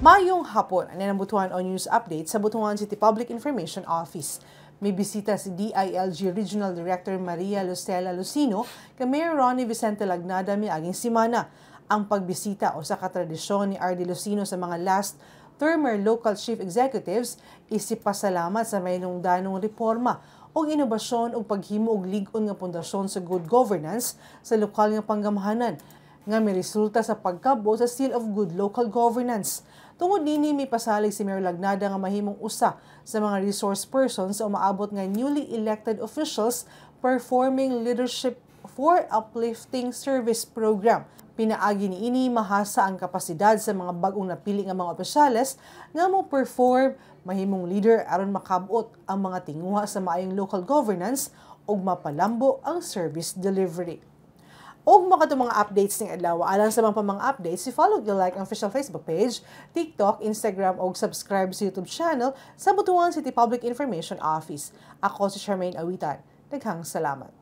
Mayong hapon, ang Butuan o News Update sa Butuan City Public Information Office. May bisita si DILG Regional Director Maria Lucela Lucino kay Mayor Ronnie Vicente Lagnada miaging simana. Ang pagbisita o sa katradisyon ni RD Lucino sa mga last termer local chief executives isipasalamat sa may danong reforma o inobasyon o paghimo og lig-on nga pundasyon sa good governance sa lokal nga panggamahanan nga may resulta sa pagkabo sa Seal of Good Local Governance. Tungod nini may pasalig si Mayor Lagnada nga mahimong usa sa mga resource persons o maabot nga newly elected officials performing leadership for uplifting service program. Pinaagi ni ini mahasa ang kapasidad sa mga bag-ong napili nga mga opisyales nga mo perform mahimong leader aron makabot ang mga tinguha sa maayong local governance ug mapalambo ang service delivery. Og mga updates ng adlaw, alang sa mga updates, i-follow yung like ang official Facebook page, TikTok, Instagram, o subscribe sa YouTube channel sa Butuan City Public Information Office. Ako si Charmaine Awitan. Daghang salamat.